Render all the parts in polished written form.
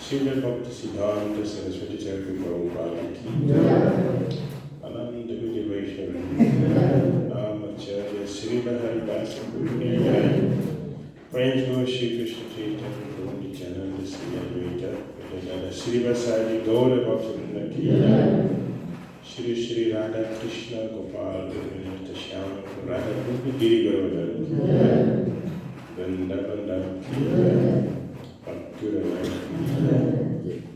Srila Bhakti Siddhanta Saraswati Thakur Prabhupada ki Ananda Vidi Vaishnava Namacharya Srila Haridasa Puri Praise Lord Shri Krishna Chaitanya Prabhu Nityananda Sri Advaita Vedanta Sri Vasadi Gaura Bhaktivinoda ki Shri Shri Radha Krishna Gopal Govinda Shyama Radha Rupa Giri Garavadana Vrindavan ki Bhakti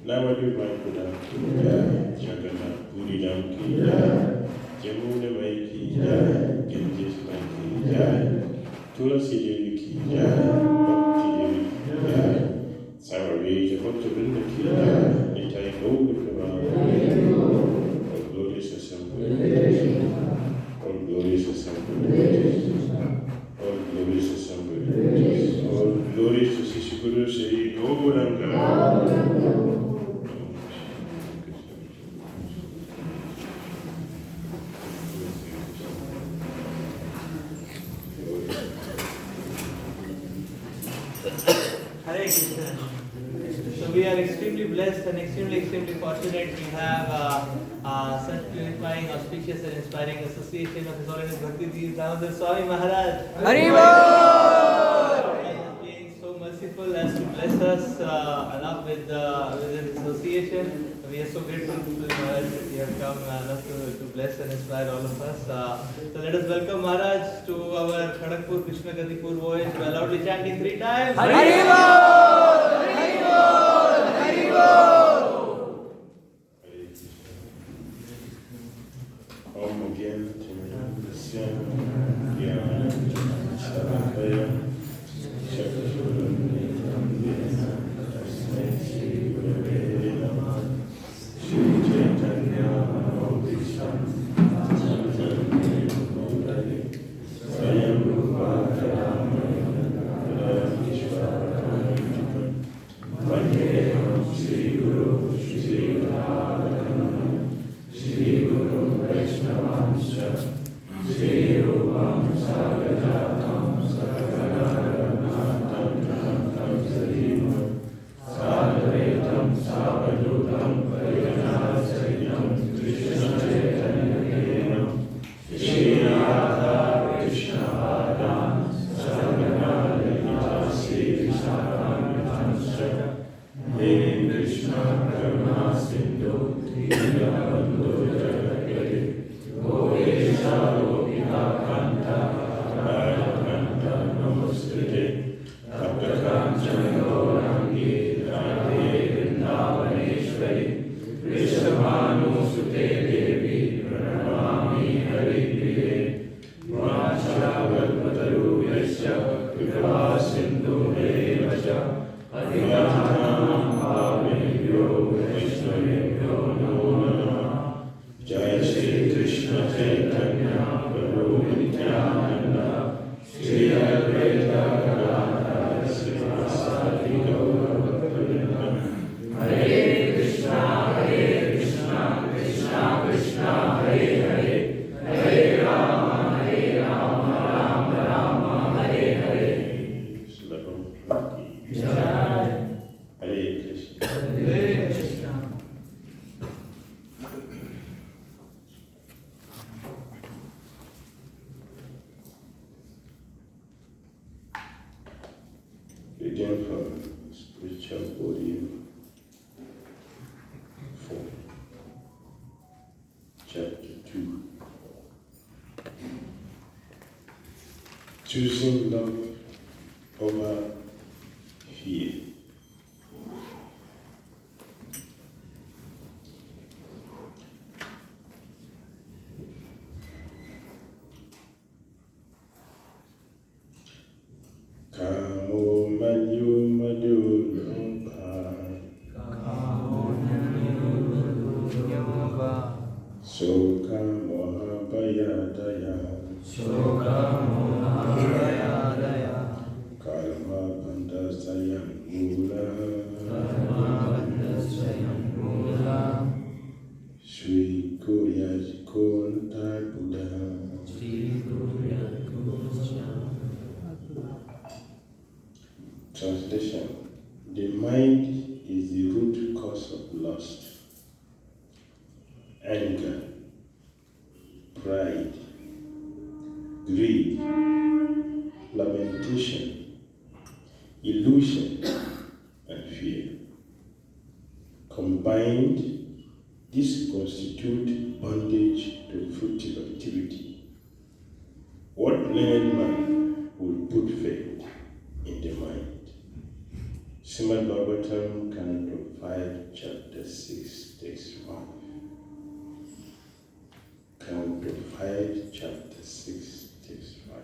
Navadu Vaikuda ki Jagannath Puri Dham ki Jamuna Mai ki Ganges Mai ki Tulasi Devi ki Bhakti Devi ki Samaveja Bhakti Vrinda ki Nitai Gauri Prabha All glorious assembly All glorious assembly All glorious assembly All glorious to Sishiguru Sri Gauranga Hare Krishna. So we are extremely blessed and extremely fortunate. We have such purifying, auspicious and inspiring association of His Holiness Bhakti Damodara Swami Maharaj. Haribol! He is being so merciful as to bless us enough with His association. We are so grateful to Maharaj that He has come enough to bless and inspire all of us. So let us welcome Maharaj to our Kharagpur Krishna Gadipur voyage by loudly chanting 3 times. Haribol! Haribol! Haribol! Om Gyana Tasya Gyana Saravaya Chakshura Tasmai Shri Gurave Namah Shri Chaitanya Manobhisham Mudare Swayam Rupa Karamaya Ishvara Vandeham Shri Guru Shri Radhanam Shri Guru Vaishnavanscha Shri Rupam Sagajatam Sakadharanatam Kantam Sarima Sadvaitam Savadutam Parijanasayam Krishna Chaitanya Devam Shri Radha Krishna Padam Sarvana Lalita Shri Vishakamanscha He Krishna Karuna Sindhu Dhinabandhu Jagapati Govesha Gopika Kanta Radhakanta Namaskute Taptakanchana Gaurangi Radhe Vrindavaneshwari Vrishabhanu Sute Devi Pranamami Haripriye Vachakalpataru Yasya Kripa Sindhu Devacha Adhikanam Bhavebhyo Vaishnavebhyo Namo Namah Jai Shri Krishna Chaitanya Prabhu Nityananda Shri Advaita Gadadhara Srivasadi Gaura Bhaktivinoda Hare Krishna Krishna Krishna Hare Hare Hare Rama Rama Rama Hare Hare Srila Prabhupada ki Jai Hare Krishna Hare Krishna. Reading from Spiritual Volume 4, Chapter 2. Choosing love over fear. Kamo Manyu Madhu Nompa Soka Mohabhayadaya Karma Bandhasayam Mula Sri Kuryaj Konta Buddha Translation: The mind is the root greed, lamentation, illusion, and fear. Combined, this constitutes bondage to fruitful activity. What learned man will put faith in the mind? Srimad Bhagavatam, Canto 5, Chapter 6, Text 5. Canto 5, Chapter 6, Text 5.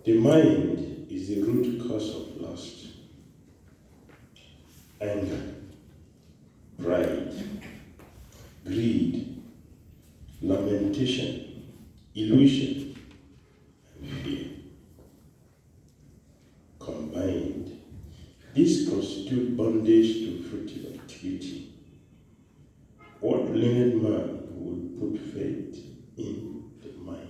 The mind is the root cause of lust, anger, pride, greed, lamentation, illusion, and fear. Combined, this constitutes bondage to fruitful activity. What learned man would put faith in the mind?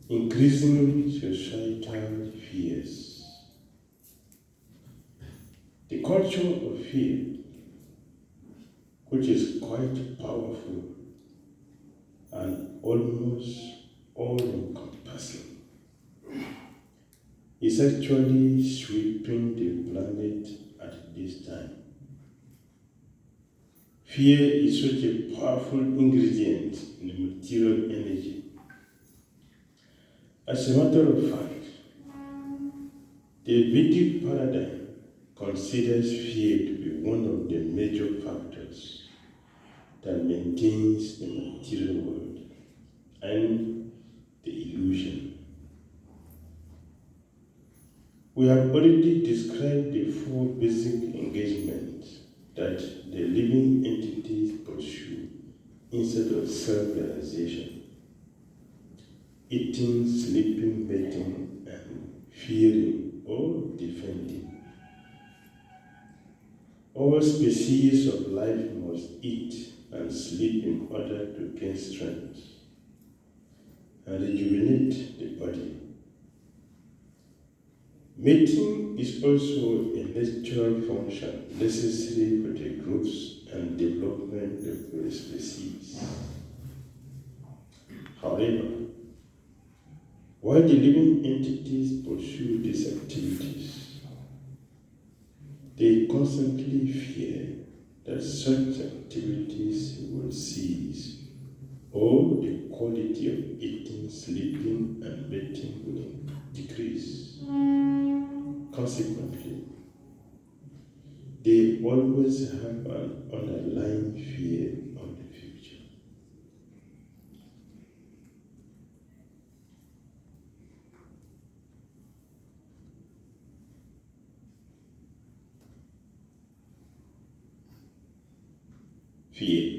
Increasing societal fears. The culture of fear, which is quite powerful and almost all-encompassing, is actually sweeping the planet at this time. Fear is such a powerful ingredient in the material energy. As a matter of fact, the Vedic paradigm considers fear to be one of the major factors that maintains the material world and the illusion. We have already described the four basic engagements that the living entities pursue instead of self-realization: eating, sleeping, mating, and fearing or defending. All species of life must eat and sleep in order to gain strength and rejuvenate the body. Mating is also a natural function necessary for the growth and development of the species. However, while the living entities pursue these activities, they constantly fear that such activities will cease, or the quality of eating, sleeping, and mating will decrease. Consequently, they always have an underlying fear of the future. Fear.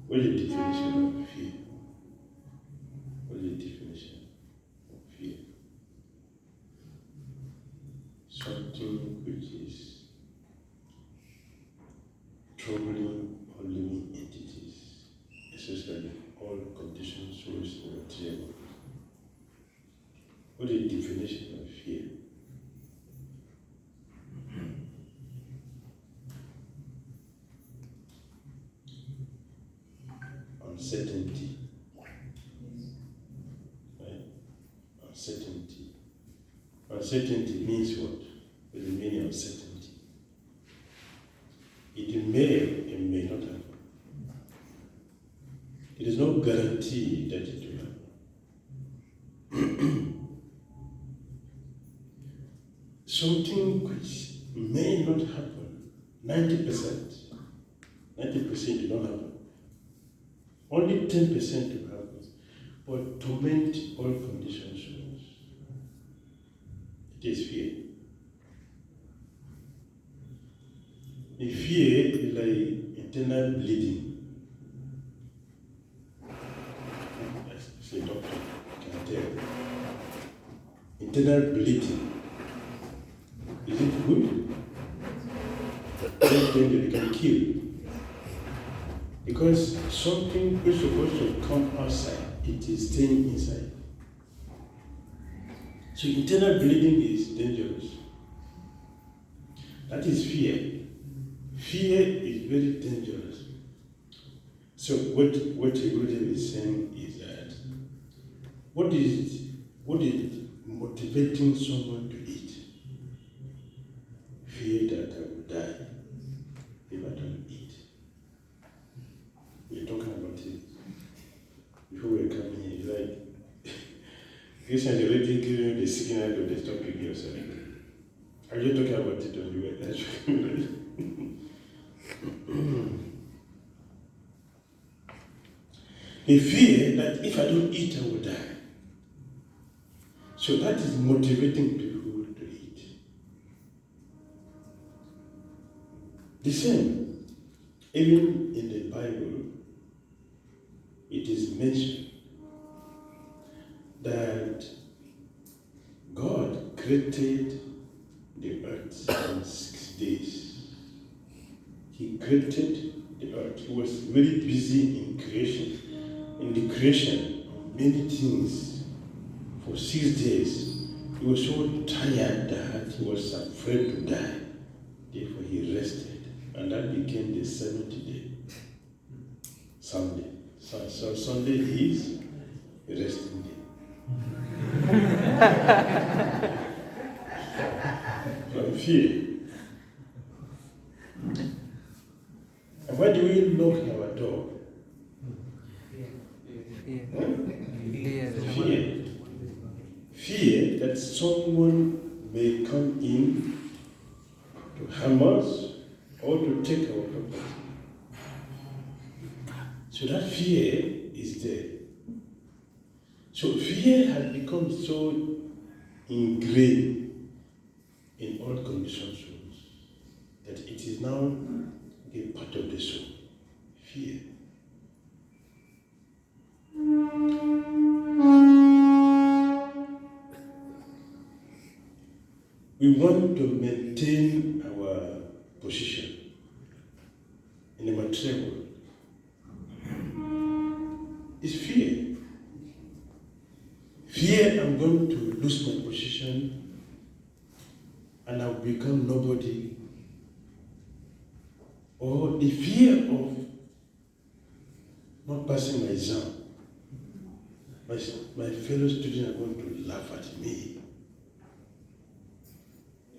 What is the definition of fear? What is the definition of fear? Something which is troubling all living entities, especially all conditioned souls in the material world. What is the definition of fear? Uncertainty. Right? Uncertainty. Uncertainty means what? What is the meaning of uncertainty? It may not happen. It is no guarantee that it will happen. Something which may not happen, 90% will not happen. Only 10% will happen, but torment all conditioned souls. It is fear. The fear is like internal bleeding. As a doctor. internal bleeding. Is it good? Then you can kill. Because something is supposed to come outside, it is staying inside. So internal bleeding is dangerous. That is fear. Fear is very dangerous. So what Gurudev is saying is that what is motivating someone to eat? Fear that I will die if I don't eat. We're talking about it before we come here. It's like Christians already giving you the signal to stop picking yourself. Are you talking about it on the way? They fear that if I don't eat, I will die. So that is motivating people to eat. The same, even in the Bible, it is mentioned that God created the earth in 6 days. He created the earth. He was very busy in creation. In the creation of many things for 6 days. He was so tired that he was afraid to die. Therefore he rested. And that became the 7th day. Sunday. So Sunday is a resting day. From fear. And why do we lock our door? Fear. Fear that someone may come in to harm us or to take our property. So that fear is there. So fear has become so ingrained in all conditioned souls that it is now a part of the soul. Fear. We want to maintain our position in the material world. It's fear. Fear I'm going to lose my position and I'll become nobody. Or the fear of not passing my exam. My fellow students are going to laugh at me.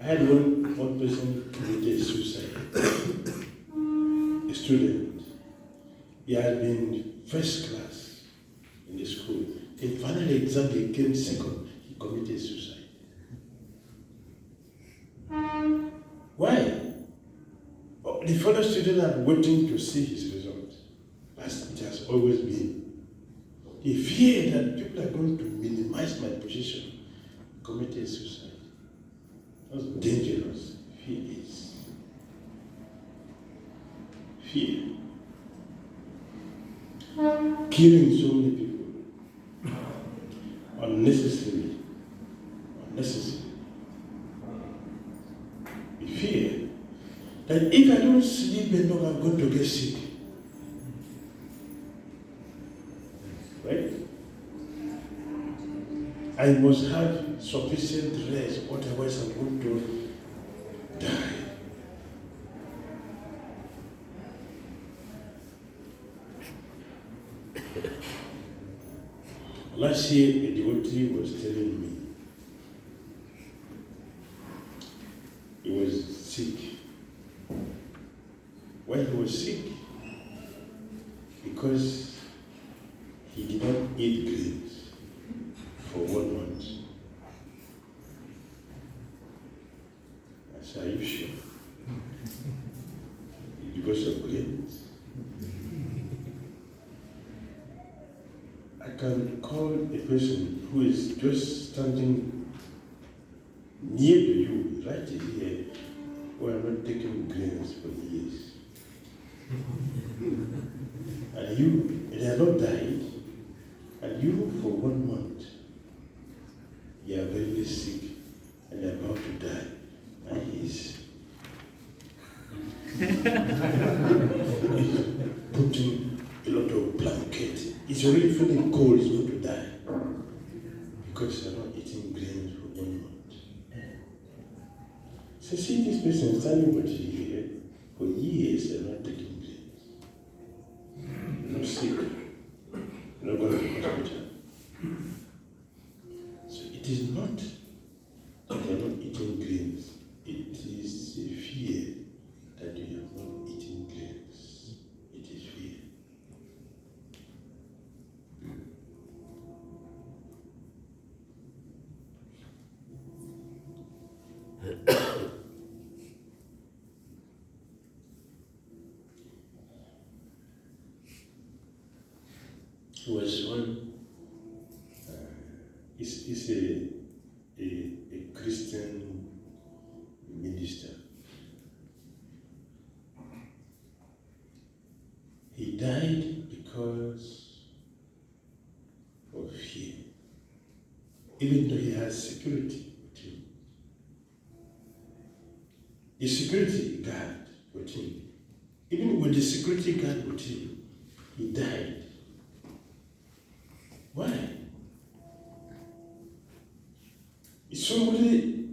I had one person committed suicide. A student. He had been first class in the school. In final exam, he came second. He committed suicide. Why? Oh, the fellow students are waiting to see his results. As it has always been. He feared that people are going to minimize my position. Committed suicide. That's dangerous. Fear is. Fear. Killing so many people. Unnecessarily. We fear that if I don't sleep enough, I'm going to get sick. Right? I must have sufficient rest, otherwise I'm going to die. Last year, a devotee was telling me he was sick. Why he was sick? Because he did not eat grains for 1 month. I said, are you sure? Because of grains? I can call a person who is just standing near to you, right here, who are not taking grains for years. And they have not died, and you for 1 month, they are very, very sick and they're about to die. And he's putting a lot of blanket. It's already feeling cold, he's going to die. Because they're not eating grains for 1 month. So see this person standing with you here, for years they're not taking grains. Not sick. Not going to the hospital. So it is not that they are not eating grains. It is a fear that they are not eating grains. It is fear. There was one, is a Christian minister. He died because of fear, even though he has security with him. The security guard with him, even with the security guard with him, he died. Why? If somebody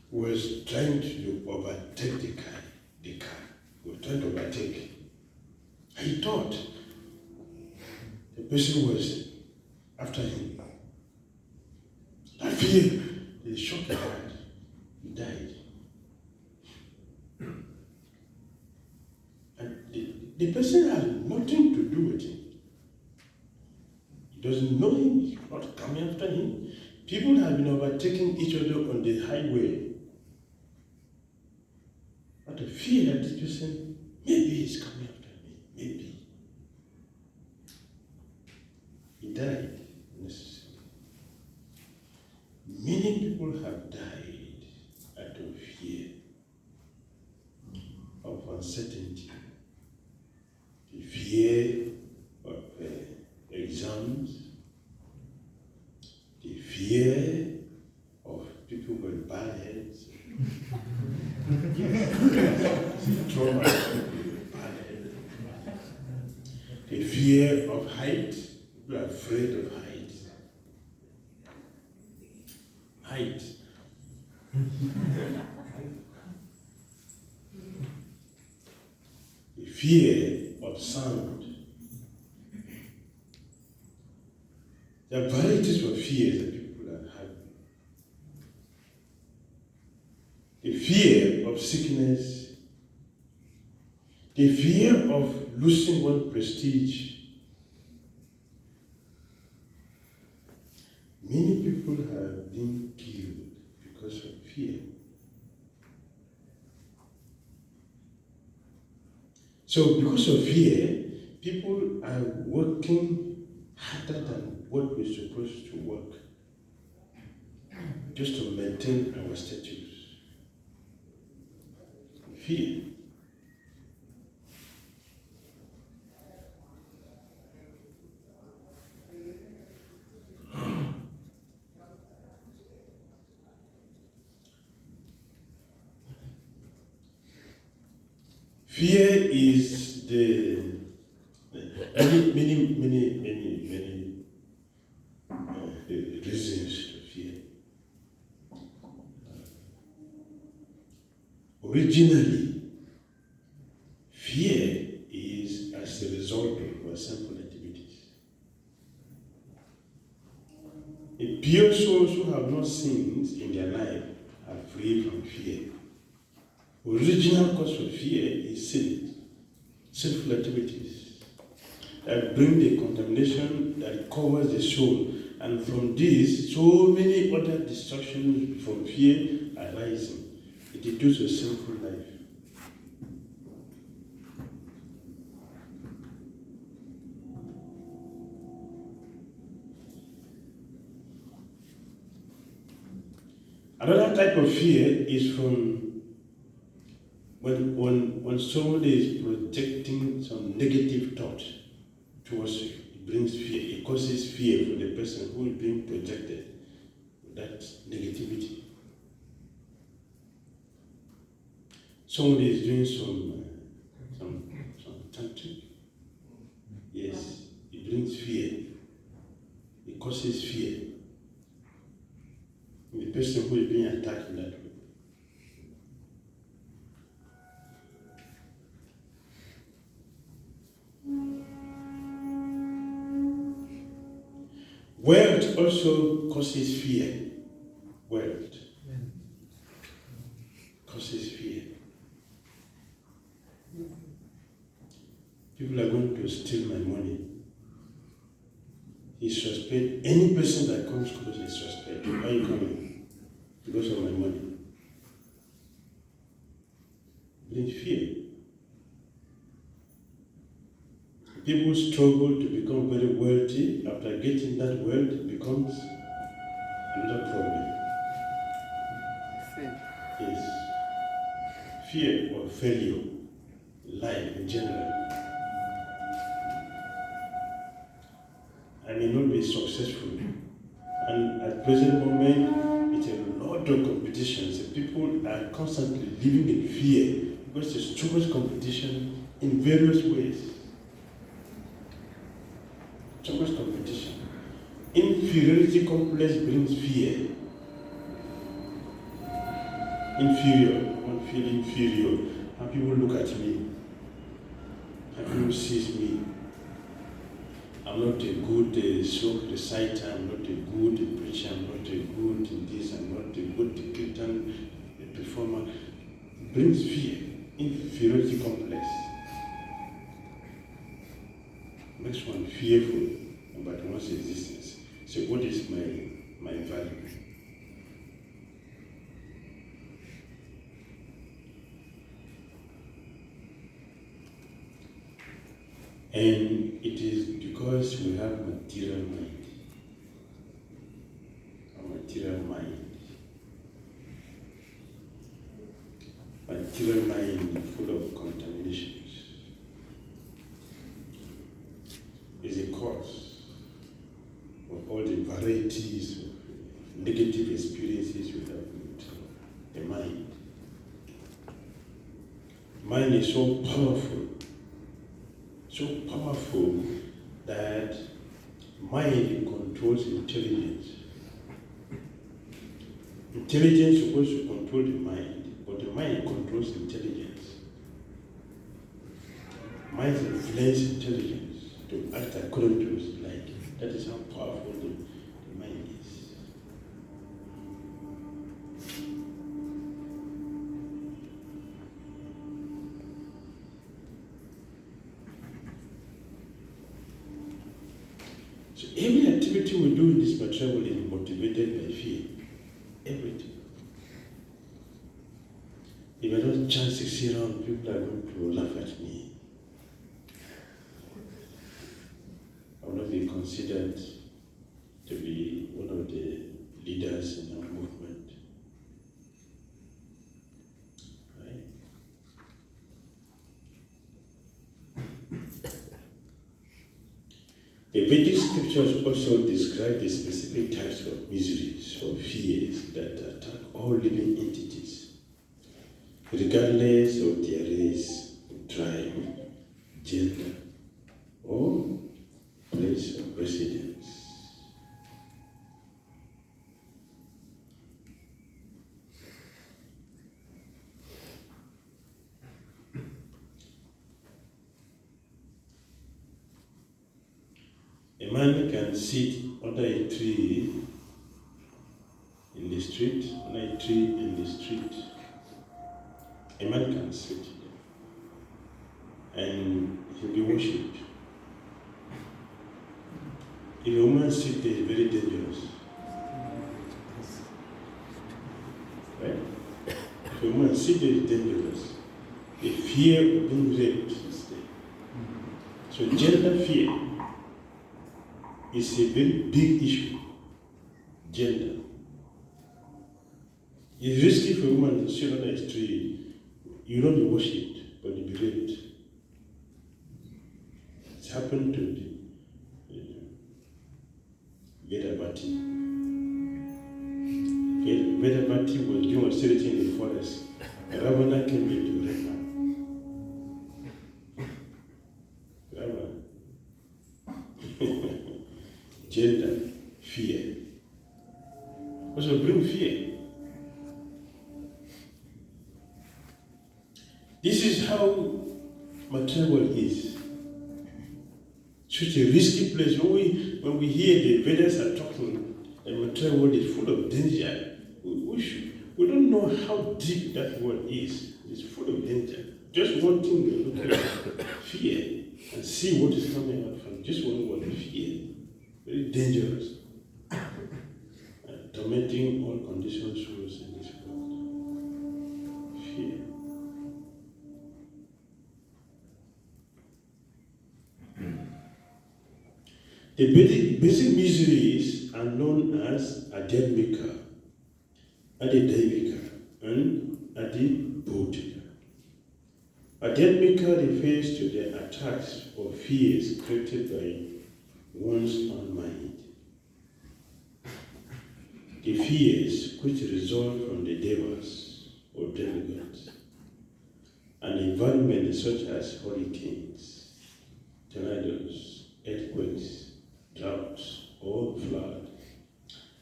was trying to overtake the car was trying to overtake. I thought the person was after him. I fear they shot the heart. He died. And the person has nothing to do with him. He doesn't know him, he's not coming after him. People have been overtaking each other on the highway. But the fear that this person, maybe he's coming after me, maybe. He died necessarily. Many people have died out of fear, of uncertainty, the fear of exams, the fear of people with bad heads, trauma, bad head, the fear of height, people are afraid of height. Height. The fear of sound. There are varieties of fears that people are having. The fear of sickness, the fear of losing one's prestige. Many people have been killed because of fear. So because of fear, people are working harder than what we're supposed to work, just to maintain our status. Fear. Fear is the many reasons to fear. Originally, fear is as a result of our sinful activities. A pure souls who have no sins in their life are free from fear. Original cause of fear is sin, sinful activities that bring the contamination that covers the soul, and from this, so many other distractions from fear are rising. It is a sinful life. Another type of fear is from when somebody is projecting some negative thought towards you. It brings fear. It causes fear for the person who is being projected with that negativity. Somebody is doing some tantric. Yes, it brings fear. It causes fear. The person who is being attacked in that way. Wealth also causes fear. Wealth causes fear. People are going to steal my money. He suspect any person that comes close is suspect. Why are you coming? Because of my money. Brings fear. People struggle to become very wealthy. After getting that wealth, it becomes another problem. Yes. Fear of failure, life in general. I may not be successful. And at present moment, it's a lot of competitions. People are constantly living in fear because there's too much competition in various ways. So much competition. Inferiority complex brings fear. Inferior. One feel inferior. How people look at me. How people see me. I'm not a good slope reciter. I'm not a good preacher. I'm not a good in this. I'm not a good dictator, performer. It brings fear. Inferiority complex. Makes one fearful about one's existence. So what is my value? And it is because we have material mind. A material mind. Material mind full of contaminations. Is a cause of all the varieties of negative experiences we have with the mind. Mind is so powerful that mind controls intelligence. Intelligence is supposed to control the mind, but the mind controls intelligence. Mind influences intelligence to act according to its liking. That is how powerful the mind is. So every activity we do in this material world is motivated by fear. Everything. If I don't chance to see around, people are going to laugh at me. I will not be considered to be one of the leaders in our movement. Right? The Vedic scriptures also describe the specific types of miseries or fears that attack all living entities, regardless of their race, tribe, gender, or place of residence. A man can sit under a tree in the street, under a tree in the street. A man can sit there and he'll be worshipped. If a woman sits there, it's very dangerous. Right? If a woman sits there, it's dangerous. The fear of being raped is there. So gender fear is a very big issue. Gender. It's risky for a woman to sit under a tree. You will not be worshipped, but you'll be raped. It's happened to Vedavati. Vedavati was doing austerity in the forest. Ravana came into Rama. Gender, fear. Also bring fear. This is how material world is. Such a risky place. When we hear the Vedas are talking, the material world is full of danger. We don't know how deep that world is. It's full of danger. Just one thing we look at, fear, and see what is coming out from just one word, fear. Very dangerous. And tormenting all conditioned souls in this world. Fear. The basic miseries are known as Adhyatmika, Adidevika, and Adibodhika. Adhyatmika refers to the attacks or fears created by one's own mind. The fears which result from the devas or demigods, an environment such as hurricanes, tornadoes, earthquakes, droughts, or flood,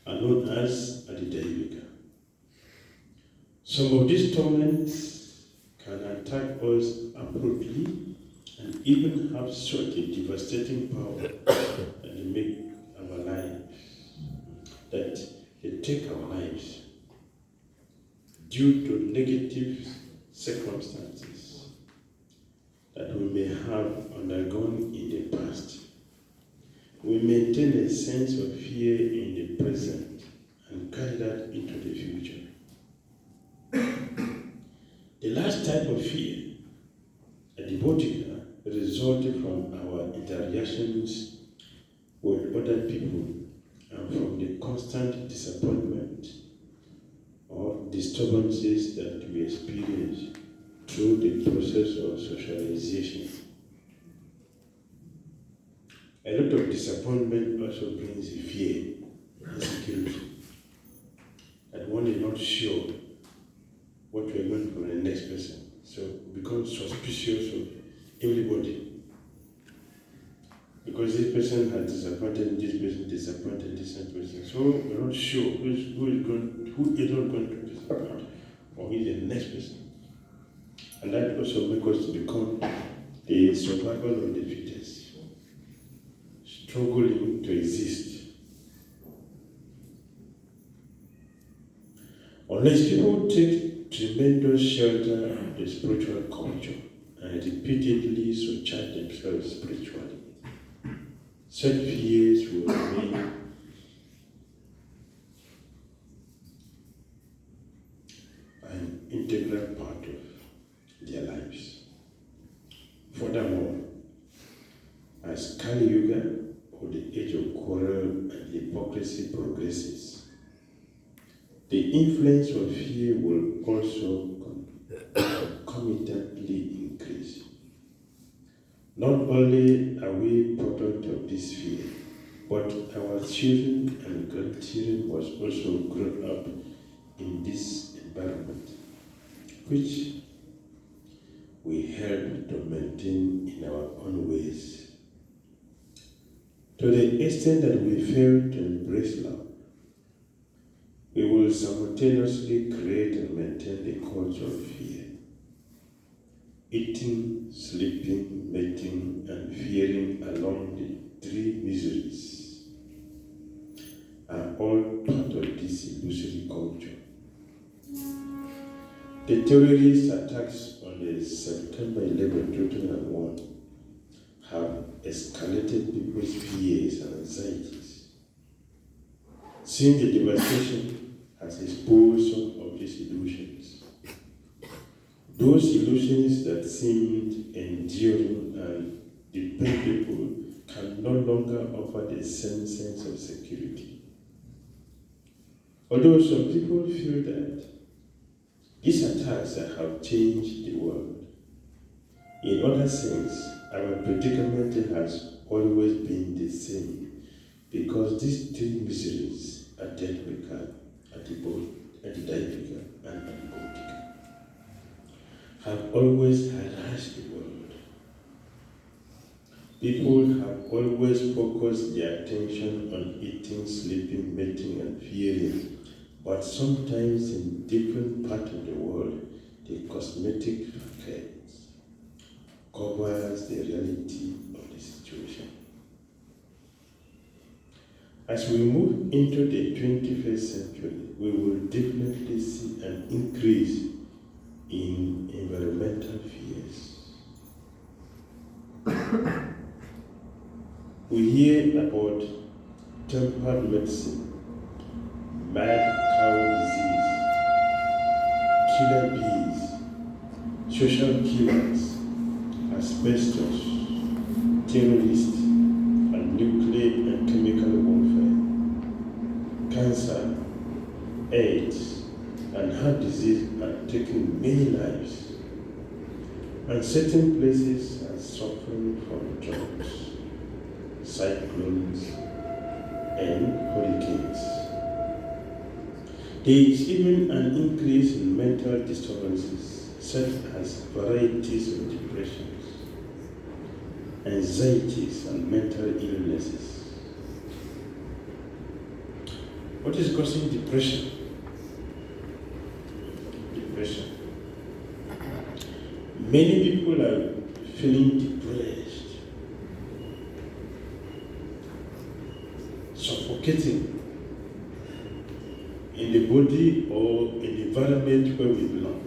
are known as Adidevika. Some of these torments can attack us abruptly and even have such a devastating power that they make our lives, that they take our lives due to negative circumstances that we may have undergone in the past. We maintain a sense of fear in the present and carry that into the future. The last type of fear, Adibodhika, resulted from our interactions with other people and from the constant disappointment or disturbances that we experience through the process of socialization. A lot of disappointment also brings a fear, insecurity, that one is not sure what we are going from the next person. So we become suspicious of everybody. Because this person has disappointed this person, disappointed this person. So we're not sure who is not going to disappoint, or who is the next person. And that also makes us become the survival of the fittest, struggling to exist. Unless people take tremendous shelter of the spiritual culture and repeatedly surcharge themselves spiritually, such fears will remain an integral part of their lives. Furthermore, as Kali Yuga, or the age of quarrel and hypocrisy, progresses, the influence of fear will also concomitantly increase. Not only are we product of this fear, but our children and grandchildren must also grow up in this environment, which we help to maintain in our own ways. To the extent that we fail to embrace love, we will simultaneously create and maintain the culture of fear. Eating, sleeping, mating, and fearing along the three miseries are all part of this illusory culture. The terrorist attacks on the September 11, 2001 have escalated people's fears and anxieties. Seeing the devastation has exposed some of these illusions. Those illusions that seemed enduring and dependable can no longer offer the same sense of security. Although some people feel that these attacks have changed the world, in other sense, our predicament has always been the same, because these three miseries, Adhyatmika, Adhyadaika, and Adhibodhika, have always harassed the world. People have always focused their attention on eating, sleeping, mating, and fearing, but sometimes in different parts of the world, the cosmetic facades covers the reality of the situation. As we move into the 21st century, we will definitely see an increase in environmental fears. We hear about tempered medicine, mad cow disease, killer bees, social killers, asbestos, terrorists, and nuclear and chemical warfare. Cancer, AIDS, and heart disease are taking many lives, and certain places are suffering from droughts, cyclones, and hurricanes. There is even an increase in mental disturbances such as varieties of depressions, anxieties, and mental illnesses. What is causing depression? Depression. Many people are feeling depressed, suffocating in the body or in the environment where we belong.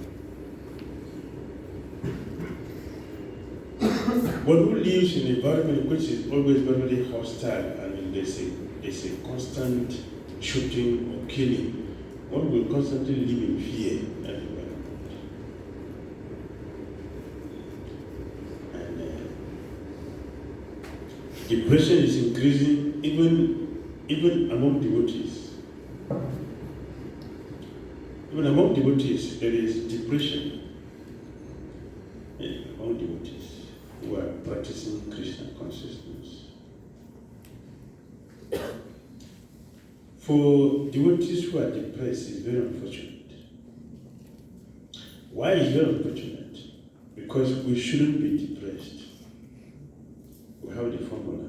One who lives in an environment which is always very hostile and there's a constant shooting or killing, one will constantly live in fear and environment. And depression is increasing even among devotees. Even among devotees, there is depression among devotees who are practicing Krishna consciousness. For devotees who are depressed, it's very unfortunate. Why is it very unfortunate? Because we shouldn't be depressed. We have the formula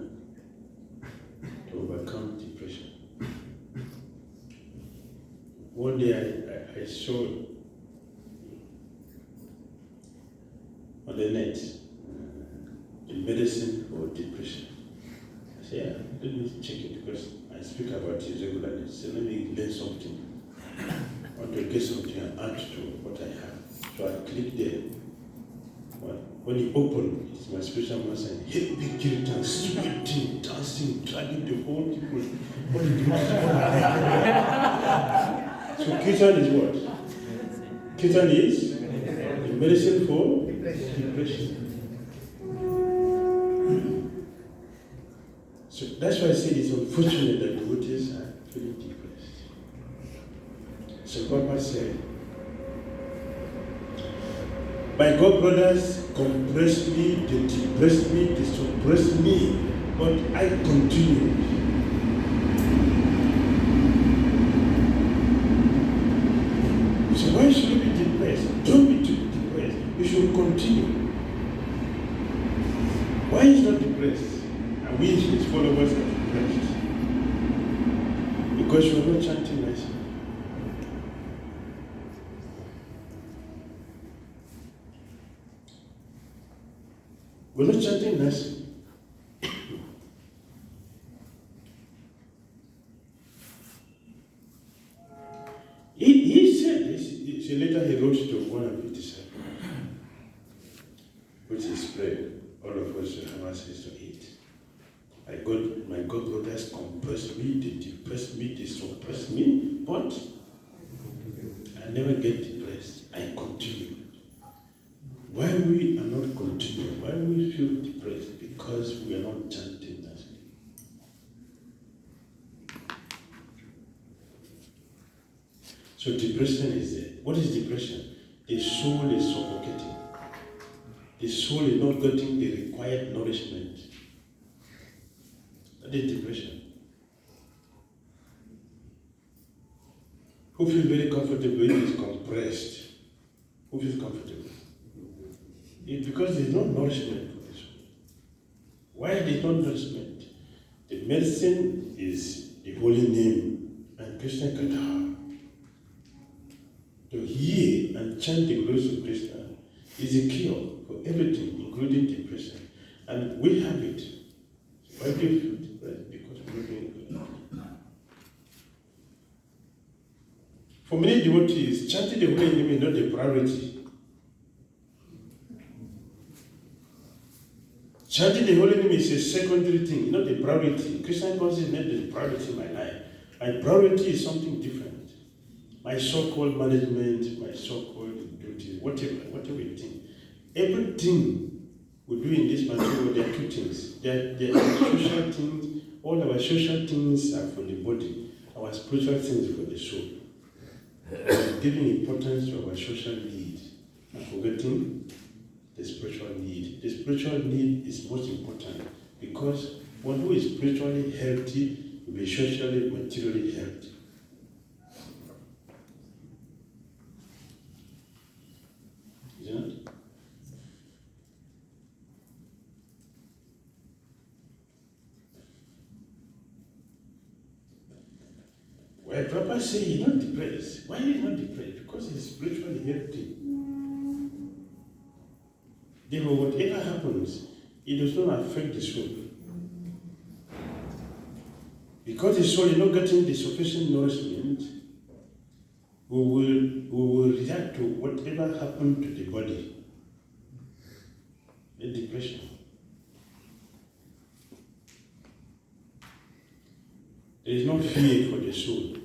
to overcome depression. One day I saw on the net a medicine for depression. I said, yeah, let me check it because I speak about it regularly. So let me learn something. I want to get something and add to what I have. So I click there. When you open, it's my special master and heavy kirtan, sweating, dancing, dragging the whole people. What did you do? So kirtan is what? Kirtan is the medicine for depression. So that's why I say it's unfortunate that devotees are feeling depressed. So Papa said, my God brothers compress me, they depress me, they suppress me, but I continue. So why should you be depressed? Don't be too depressed. You should continue. Why is not depressed? And we, his followers, are depressed. Because you are not chanting nicely. We're not chanting nicely. He said this. So later he wrote to one of his disciples, which is spread all of us to have access to it. My God brothers compress me, they depress me, they suppress me, but I never get depressed. I continue. Why we are not continuing? Why we feel depressed? Because we are not chanting nicely. So depression is there. What is depression? The soul is suffocating. The soul is not getting the required nourishment. That is depression. Who feels very comfortable if it's compressed? Who feels comfortable? It's because there's no nourishment for the soul. Why there's no nourishment? The medicine is the holy name and Krishna Katha. To hear and chant the glories of Krishna is a cure for everything, including depression. And we have it. Why do you feel depressed? Because we're not doing it. For many devotees, chanting the holy name is not a priority. Chanting the holy name is a secondary thing, not a priority. Krishna consciousness is not the priority in my life. My priority is something different. My so-called management, my so-called duties, whatever you think. Everything we do in this material, there are two things. There are social things. All our social things are for the body. Our spiritual things are for the soul. Giving importance to our social needs and forgetting the spiritual need. The spiritual need is most important because one who is spiritually healthy will be socially, materially healthy. Isn't it? Well, Prabhupada says he's not depressed. Why is he not depressed? Because he's spiritually healthy. Therefore, whatever happens, it does not affect the soul. Because the soul is not getting the sufficient nourishment, we will react to whatever happened to the body. The depression. There is no fear for the soul.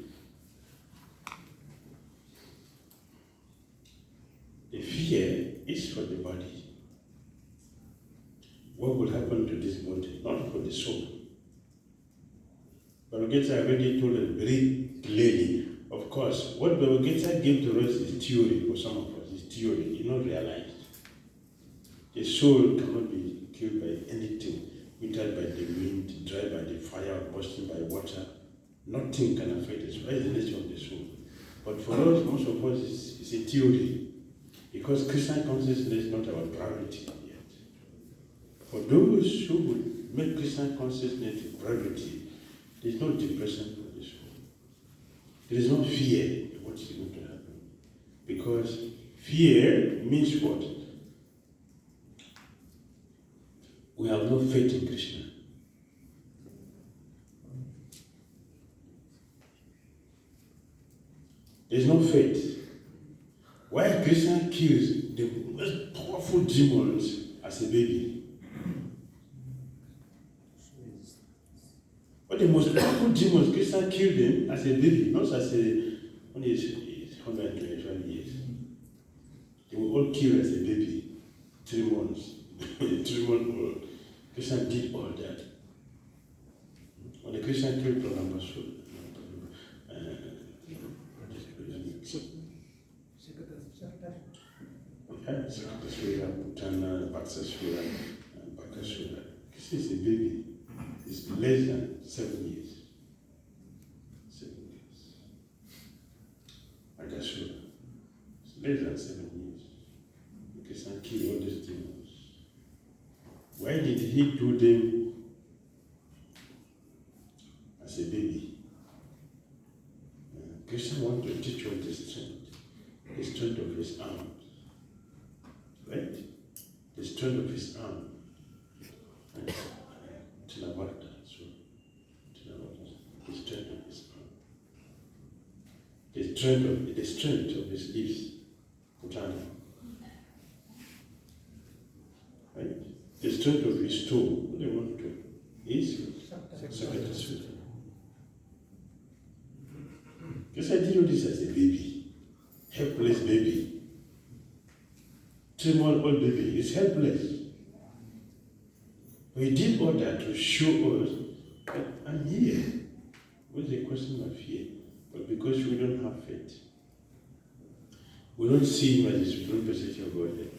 The fear is for the body. What will happen to this body, not for the soul. Bhagavad already told us very clearly. Of course, what Bhagavad gave to us is theory for some of us. It's theory, it's not realized. The soul cannot be killed by anything, withered by the wind, dried by the fire, bursting by water. Nothing can affect the soul. That is the nature of the soul. But for us, most of us, it's a theory. Because Krishna consciousness is not our priority yet. For those who would make Krishna consciousness a priority, there is no depression for the soul. There is no fear of what is going to happen. Because fear means what? We have no faith in Krishna. There is no faith. Why Krishna kills the most powerful demons as a baby? But the most powerful demons, Krishna killed them as a baby, not as a, when he's 125 years. They were all killed as a baby, 3 months, 3 months old. Krishna did all that. When the Krishna killed Prabhupada, Sakata Putana, Bhaksasura, and Bhakasura. This is a baby. It's less than 7 years. 7 years. Bhakasura. It's less than 7 years. Krishna killed all these demons. Why did he do them as a baby? Krishna wanted to teach you the strength of his arm. Right? The strength of his arm. And Tinavata, so the strength of his arm. The strength of his lips, Putana. Right? The strength of his toe, what do you want to? Is Sakata Sutta. Because I did this as a baby, helpless baby. 3-month-old baby is helpless. We did all that to show us that I'm here. What's the question of fear? But because we don't have faith, we don't see him as the supreme personality of God.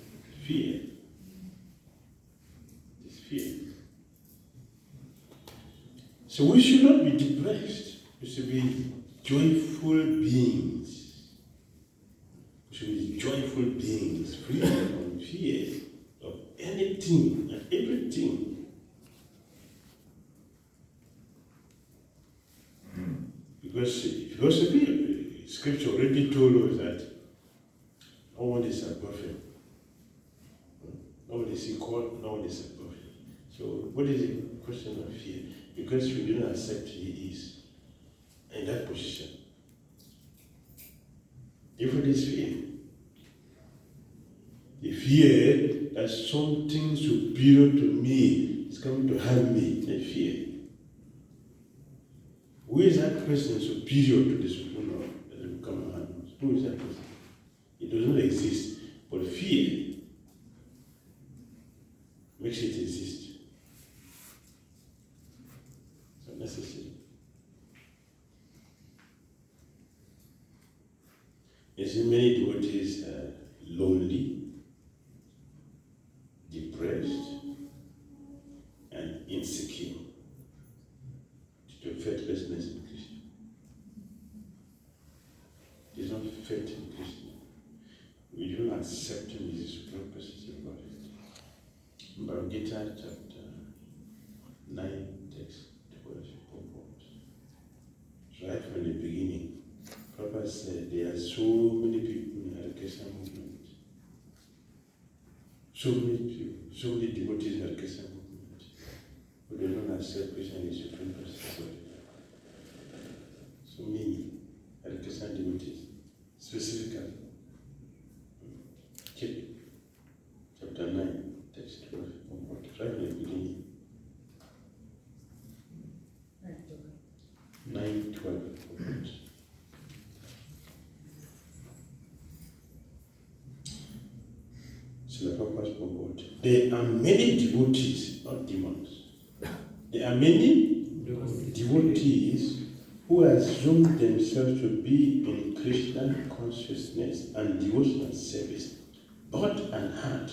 Fear. It's fear. So we should not be depressed. We should be joyful beings. should be joyful beings, free from fear of anything and everything. Because Scripture already told us that no one is above him. No one is equal, no one is above him. So what is the question of fear? Because we do not accept he is in that position. If it is fear, the fear that something superior to me is coming to harm me, the fear. Who is that person superior to the Supreme Lord that will come and harm us? Who is that person? It does not exist, but fear makes it exist. So necessary. You see, many devotees are lonely, depressed, and insecure due to faithlessness in Krishna. It is not faith in Krishna. We don't accept him as the supreme person of God. Bhagavad Gita chapter 9, text 12, purport. Right from the beginning, Prabhupada said there are so many people in the Krishna movement. So many people, so many devotees in the Krishna movement, who do not accept Krishna as the supreme person of God. So many Hare Krishna devotees, specifically. Chapter 9, text 12, right from the beginning. 9:12. There are many devotees, not demons. There are many devotees who assume themselves to be in Krishna consciousness and devotional service, but at heart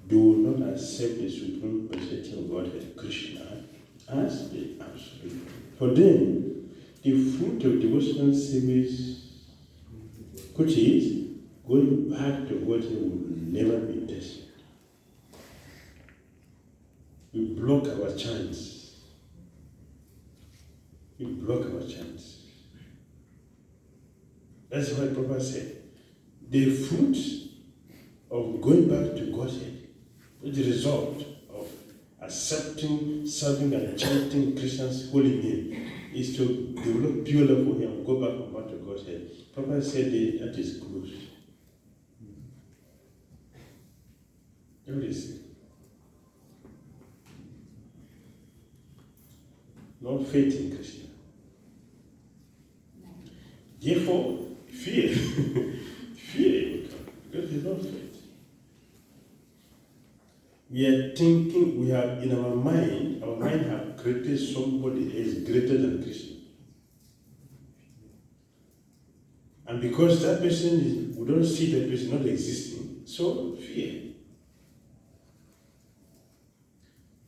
do not accept the Supreme Personality of Godhead, Krishna, as the Absolute. For them, the fruit of devotional service, which is going back to Godhead, will never be tested. We block our chance. We block our chance. That's why Prabhupada said, the fruit of going back to Godhead is the result of accepting, serving, and chanting Krishna's holy name is to develop pure love for him and go back from back to Godhead. Prabhupada said that is closed. Everything. No faith in Krishna. Therefore, fear. Fear will come because there's no faith. We are thinking, we have in our mind have created somebody who is greater than Krishna. And because that person is, we don't see that person not existing, so fear.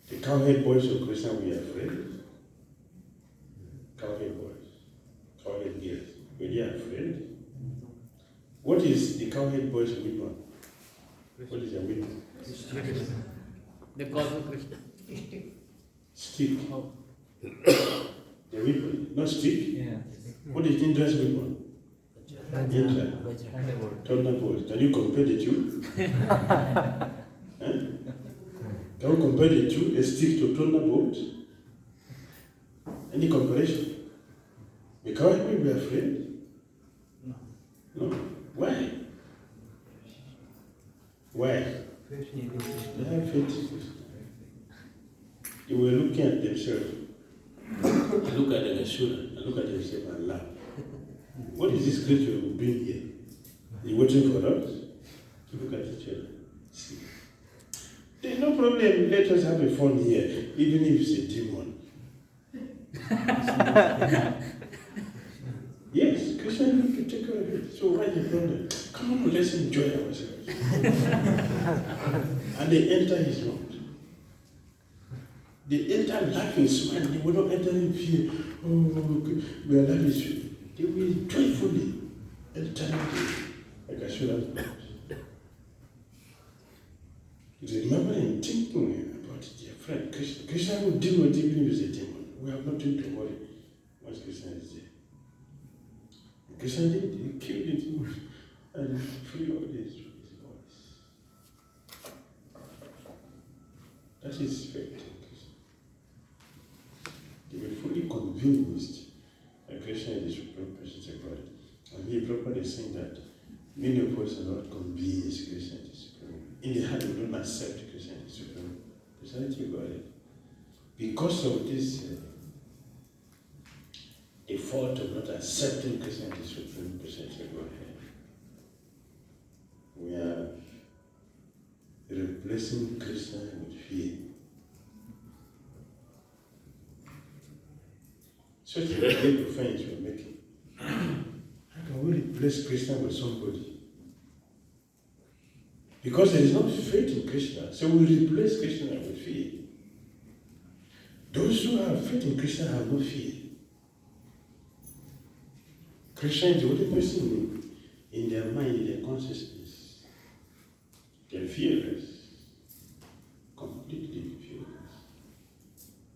The cowhead boys of Krishna, we are afraid. Cowhead boys, cowhead girls, were they afraid? What is the cowhead boys' weapon? What is their weapon? They call him Krishna. Stick. Oh. The weapon, not stick. Yeah. What is Indra's weapon? Indra. Thunderbolt. Can you compare the two? Can we compare the two? A stick to thunderbolt? Any comparison? Because we were afraid? No. Why? Why? They have faith. They were looking at themselves. They look at the shoulder and look at themselves and laugh. What is this creature who bring here? Is he waiting for us? Look at each other. See. There's no problem. Let us have a fun here, even if it's a demon. Yes, Krishna need to take care of it. So what's the problem? Come on, let's enjoy ourselves. And they enter his mouth. They enter laughing, smiling. They will not enter in fear. Oh, we are laughing. They will joyfully enter Like I should have thought. Remember in thinking about it, dear friend, Krishna will deal with even if it's a demon. We have nothing to worry once Krishna is there. Krishna did, he killed the demon and free all this from his voice. That is faith. They were fully convinced that Krishna is the supreme person of God. And he properly saying that many of us are not convinced Krishna is supreme. In the heart, we don't accept Krishna is supreme personality of God. Because of this default of not accepting Krishna is supreme personality of God, we are replacing Krishna with fear. Such a great offense we're making. How can we replace Krishna with somebody? Because there is no faith in Krishna, so we replace Krishna with fear. Those who have faith in Krishna have no fear. Krishna is the only person in their mind, in their consciousness. They're fearless. Completely fearless.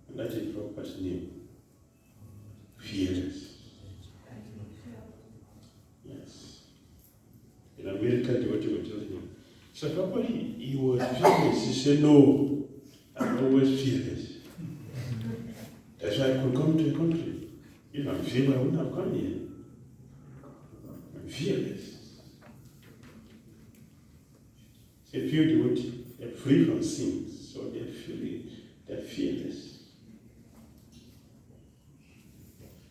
And that is Prabhupada's name. Fearless. Yes. In America, they were telling him. So probably he was fearless. He said, no, I'm always fearless. That's why I could come to the country. If I'm fearless, I wouldn't have come here. I'm fearless. So pure devotee, they're free from sins, so they're fearless.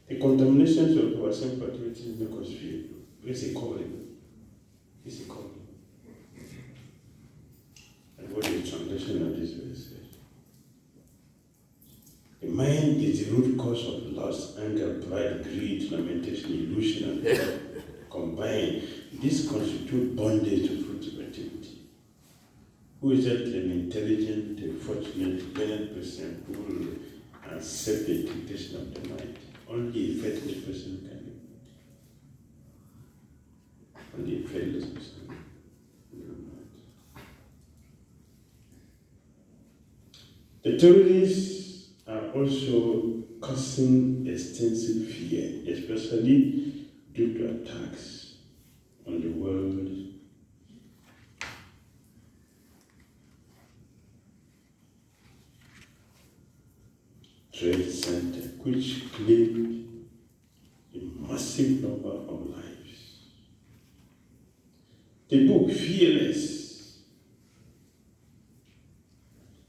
The contaminations of our sympathy make us fear. It's a calling. It's a calling. And what is the translation of this verse? The mind is the root cause of lust, anger, pride, greed, lamentation, illusion, and fear. Combined, this constitutes bondage to fruitful activity. Who is that an intelligent, fortunate, learned person who will accept the dictation of the mind? Only a faithless person can do it. Only a faithless person can do it. The terrorists are also causing extensive fear, especially due to attacks on the World Trade Center, which claimed a massive number of lives. The book Fearless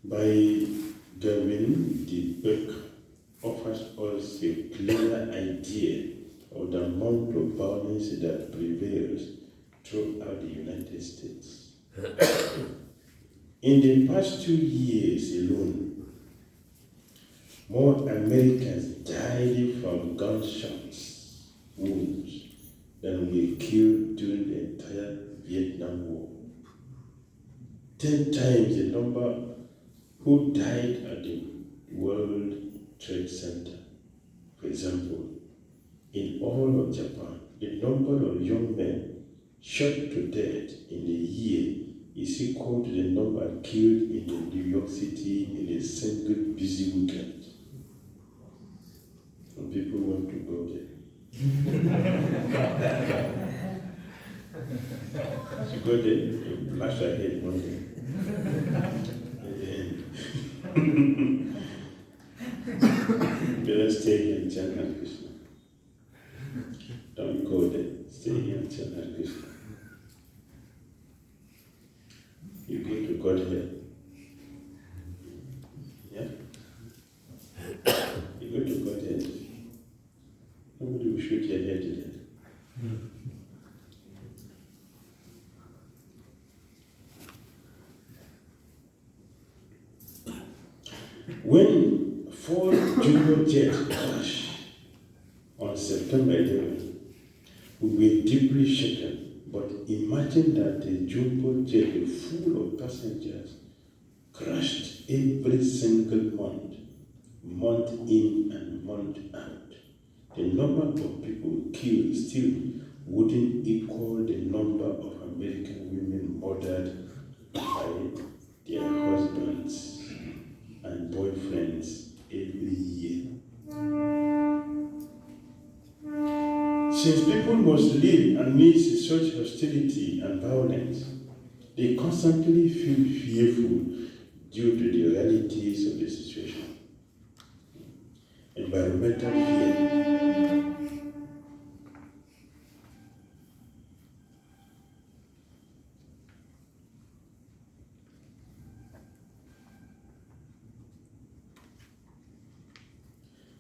by Gavin de Beck offers us a clear idea of the amount of violence that prevails throughout the United States. In the past 2 years alone, more Americans died from gunshots wounds than were killed during the entire Vietnam War. 10 times the number who died at the World Trade Center. For example, in all of Japan, the number of young men shot to death in a year is equal to the number killed in New York City in a single busy weekend. Some people want to go there. So go there, you flash ahead one day. Better stay here and chant Krishna. Don't go there. Stay here and chant Krishna. You go to Godhead. Yeah? You go to Godhead. Nobody will shoot your head to death. When 4 jumbo jets crashed on September 11, we were deeply shaken. But imagine that the jumbo jet full of passengers crashed every single month in and month out. The number of people killed still wouldn't equal the number of American women murdered by their husbands and boyfriends every year. Since people must live amidst such hostility and violence, they constantly feel fearful due to the realities of the situation. Environmental fear.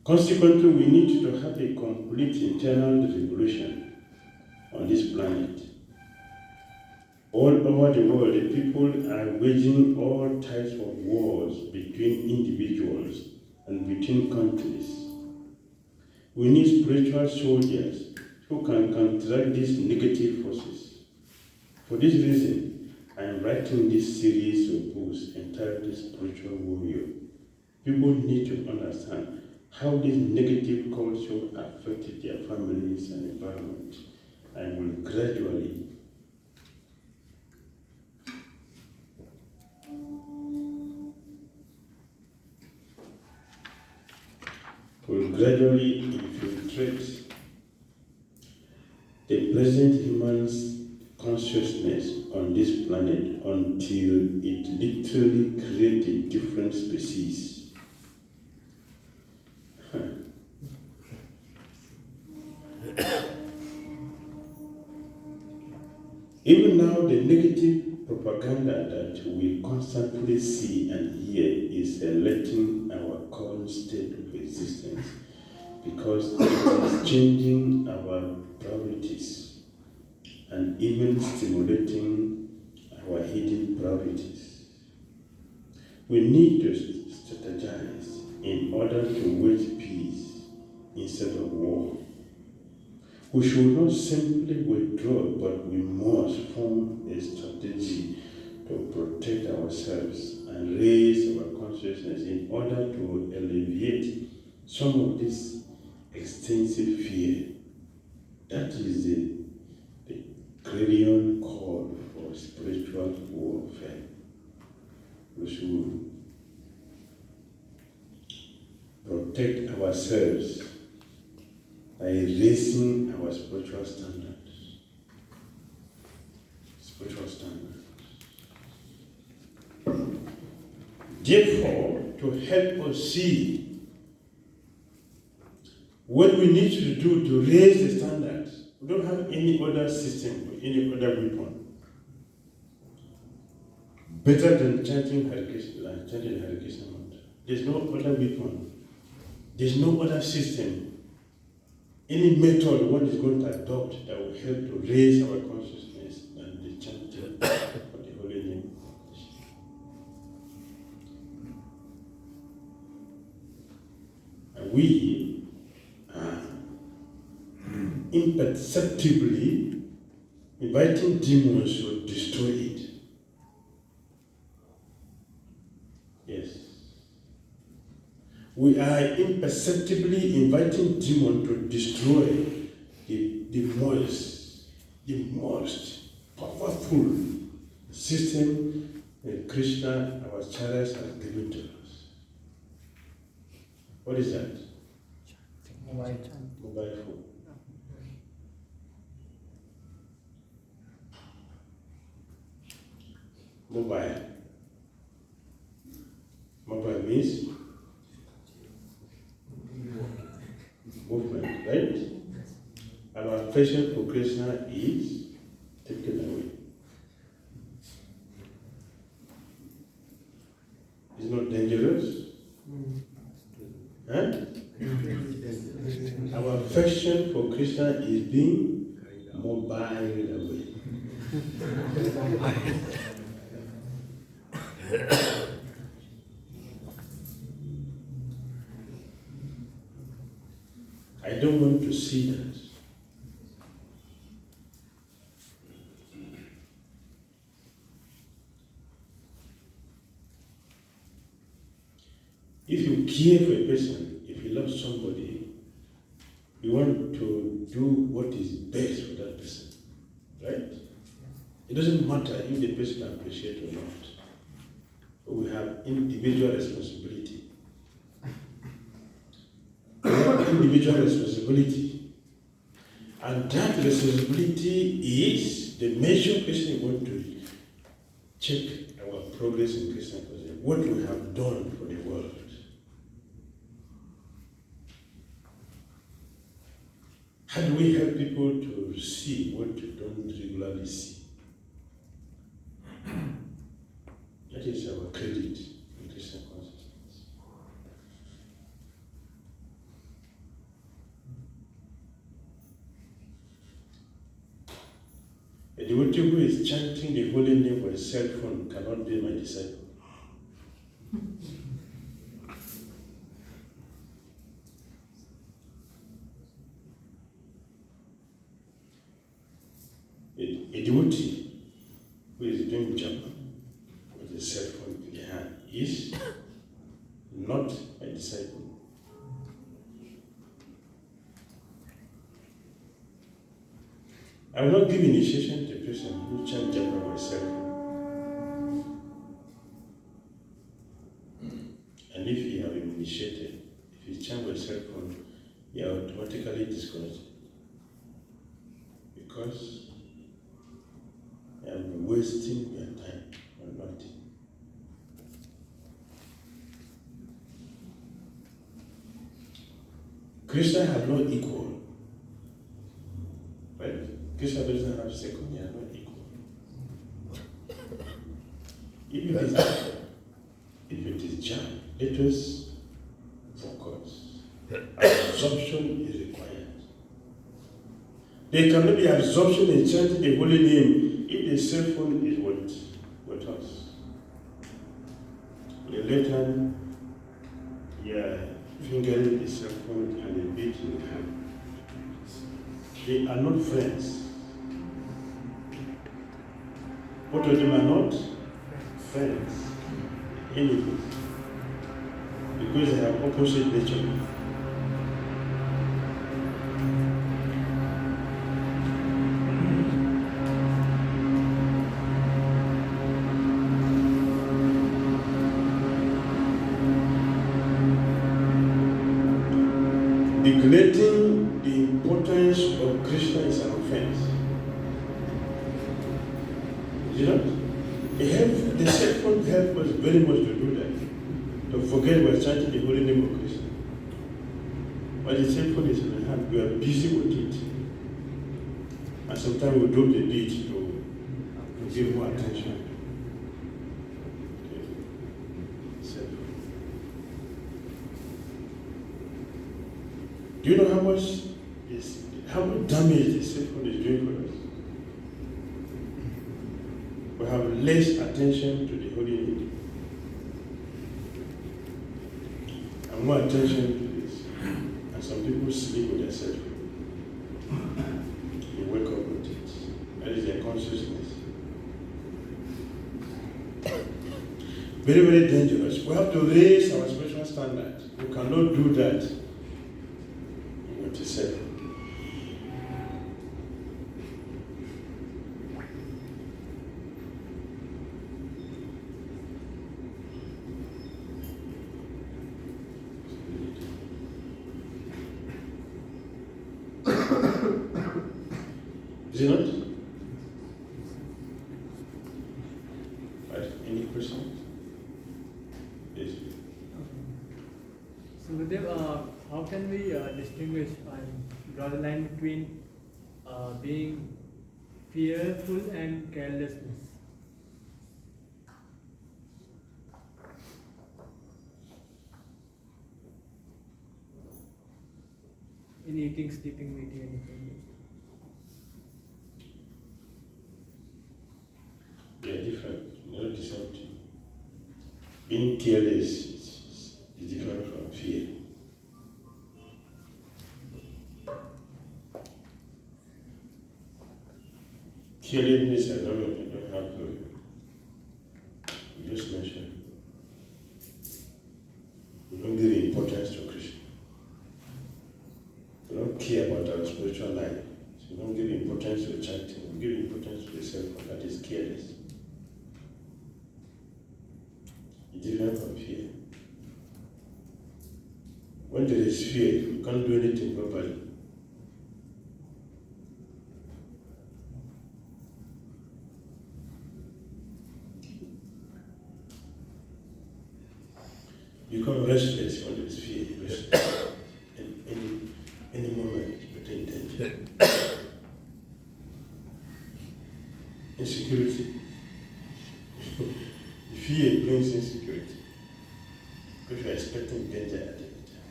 Consequently, we need to have a complete internal revolution on this planet. All over the world, the people are waging all types of wars between individuals and between countries. We need spiritual soldiers who can counteract these negative forces. For this reason, I am writing this series of books entitled Spiritual Warrior. People need to understand how this negative culture affected their families and environment, and will gradually infiltrate the present human's consciousness on this planet until it literally creates a different species. Even now, the negative propaganda that we constantly see and hear is alerting our current state of existence because it is changing our priorities and even stimulating our hidden priorities. We need to strategize in order to wage peace instead of war. We should not simply withdraw, but we must form a strategy to protect ourselves and raise our consciousness in order to alleviate some of this extensive fear. That is the clarion call for spiritual warfare. We should protect ourselves by raising our spiritual standards. Spiritual standards. Therefore, to help us see what we need to do to raise the standards, we don't have any other system or any other weapon better than chanting Hare Krishna, mantra. There's no other weapon. There's no other system. Any method one is going to adopt that will help to raise our consciousness and the chanting of the holy name. And we are imperceptibly inviting demons to destroy it. Yes. We are imperceptibly inviting demons to destroy the most powerful system that Krishna, our acharyas, has given to us. What is that? Mobile phone. Mobile means movement, right? Our affection for Krishna is taken away. It's not dangerous. Huh? Our affection for Krishna is being mobile away. I don't want to see that. If you care for a person, if you love somebody, you want to do what is best for that person, right? It doesn't matter if the person appreciates or not. We have individual responsibility. We have individual responsibility. And that responsibility is the measure person want to check our progress in Christian consciousness, what we have done for the world. How do we help people to see what they don't regularly see? That is our credit in Christian consciousness. A devotee who is chanting the holy name with a cell phone cannot be my disciple. A devotee who is doing japa with a cell phone in the hand is not a disciple. I will not give initiation to a person who chants japa with a cell phone. And if he have been initiated, if he chants with a cell phone, he are automatically disconnected. Because I am wasting your time on nothing. Krishna has no equal. Right? Krishna doesn't have second, he has no equal. If it is jhana, let us focus. Absorption is required. There cannot be absorption in chanting the holy name if the cell phone is with us. The left hand, fingering the cell phone and the beat in the hand. They are not friends. Both of them are not friends. Enemies. Because they have opposite nature. Neglecting the importance of Krishna is an offense. You know? The cell phone helps us very much to do that. To forget we're chanting the holy name of Krishna. But the cell phone is in the hand, we are busy with it. And sometimes we drop the beat to give more attention. Do you know how much damage the cell phone is doing for us? We have less attention to the holy name and more attention to this. And some people sleep with their cell phone. They wake up with it. That is their consciousness. Very, very dangerous. We have to raise our spiritual standard. We cannot do that. To say. Is it not? Right. Any questions? Yes. So, Gurudev, how can we distinguish and draw the line between being fearful and carelessness? In eating, sleeping, eating, anything. They are different, not the same thing. Being careless is different from fear. Carelessness, I don't have to just mention. We don't give importance to Krishna. We don't care about our spiritual life. So don't give importance to chanting, give importance to yourself, that is careless. It's different from fear. When there is fear, you can't do anything properly. You become restless when there is fear, restless. Any moment, you're in danger. Insecurity. Fear brings insecurity. Because you're expecting danger at any time.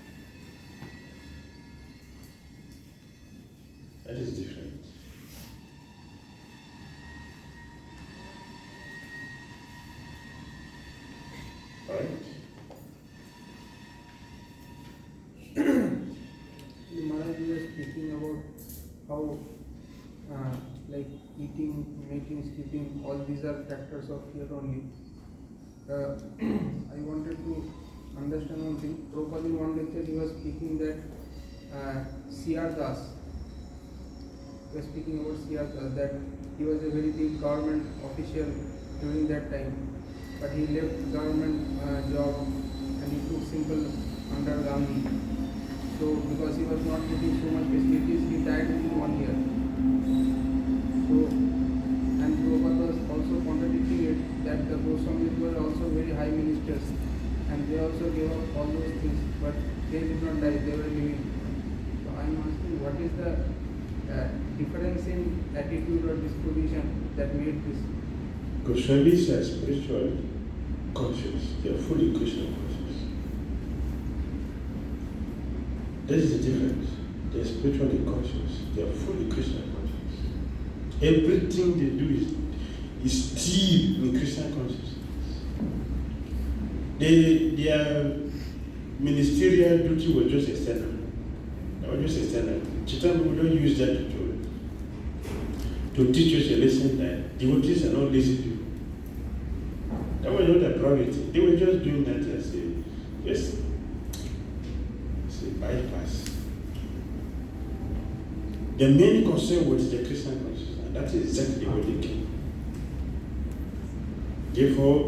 That is different. Alright? Maharaj, you were speaking about how like eating, making, sleeping, all these are factors of fear only. I wanted to understand one thing. Prabhupada in one lecture he was speaking that C.R. Das, he was speaking about C.R. Das, that he was a very big government official during that time, but he left government job and he took simple under Gandhi. So because he was not getting so much facilities, he died within 1 year. So, and Prabhupada was also contradicting it that the Goswamis were also very high ministers and they also gave up all those things, but they did not die, they were living. So I am asking, what is the difference in attitude or disposition that made this? Goswamis are spiritually conscious, they are fully Krishna conscious. That is the difference. They are spiritually conscious, they are fully Krishna conscious. Everything they do is still in Krishna consciousness. Their ministerial duty was just external. That was just external. Ch2 we don't use that to teach us a lesson that devotees are not lazy people. That was not a priority. They were just doing that as a bypass. The main concern was the Krishna consciousness, and that is exactly what they came. Therefore,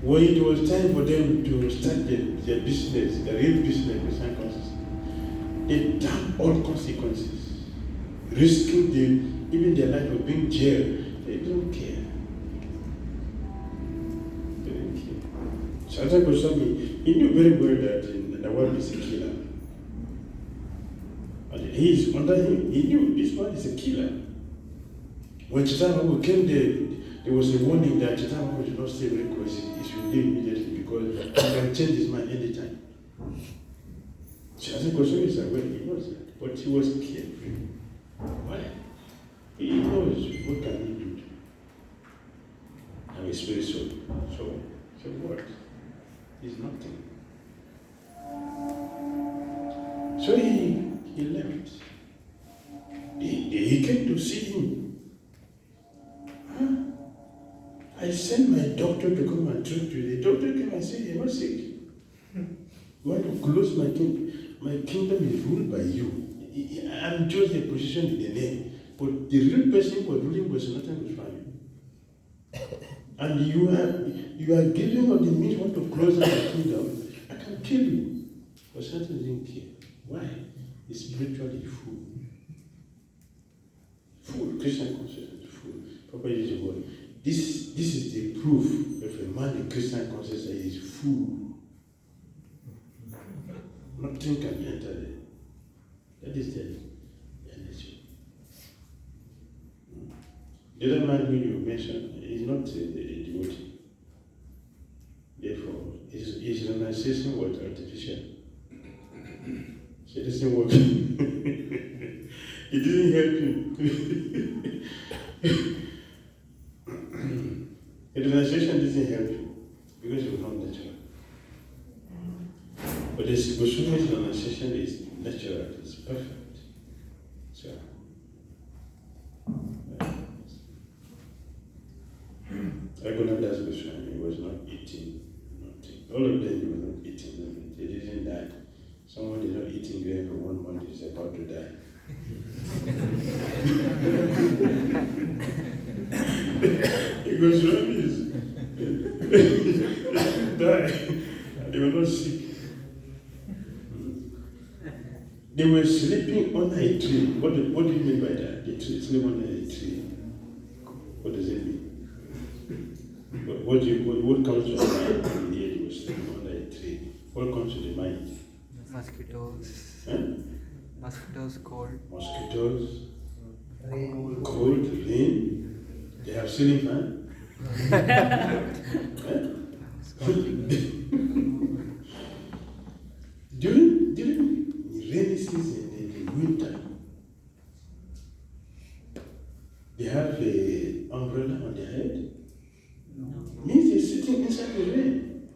when it was time for them to start their business, the real business, Krishna consciousness, they dumped all consequences, risking even their life of being jailed. They don't care. They don't care. Shanta Goswami, he knew very well that the world is a killer. And he is under him. He knew this one is a killer. When Ch2 came there was a warning that Ch2 should not stay very close. He should leave immediately because he can change his mind anytime. Shanta Goswami is aware, he knows that, but he was careful. Why? He knows what can he do. I'm a spirit soul. So what? He's nothing. So he left. He came to see him. Huh? I sent my doctor to come and treat you. The doctor came and said, you're not sick. You want to close my kingdom? My kingdom is ruled by you. I'm just a position in the name. But the real person who was ruling was nothing with Swami. And you are giving up the means want to close down the kingdom. I can kill you. But Satan didn't care. Why? He's spiritually full. Full. Christian consciousness, full. Papa uses the word. This is the proof of a man in Christian consciousness is full. Nothing can enter there. That is the energy. The other man who you mentioned is not a devotee. Therefore, his renunciation was artificial. So it doesn't work. It didn't help him. The renunciation doesn't help you because you become natural. But this Goswami's renunciation is natural, it's perfect. So, Raghunadas Goswami was not eating nothing. All of them were not eating nothing. They didn't die. Someone is not eating grain for 1 month, is about to die. Because Swamis died. They were not sick. They were sleeping under a tree. What do you mean by that? The tree, sleep under a tree. What does it mean? What comes to the mind when you hear they were sleeping under a tree? What comes to the mind? Mosquitoes. Huh? Mosquitoes, cold. Mosquitoes, cold, rain. They have ceiling fan. Huh? During the rainy season, in the winter, they have an umbrella on their head. Means they're sitting inside the rain.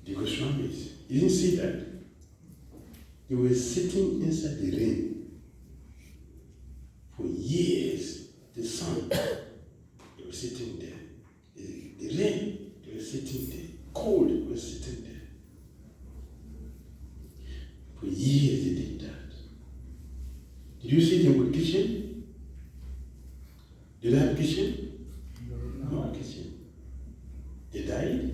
The Goswamis, you didn't see that. They were sitting inside the rain for years. The sun, they were sitting there. The rain, they were sitting there. Cold, they were sitting there. For years they did that. Did you see them with kitchen? Did they have kitchen? No kitchen. They died?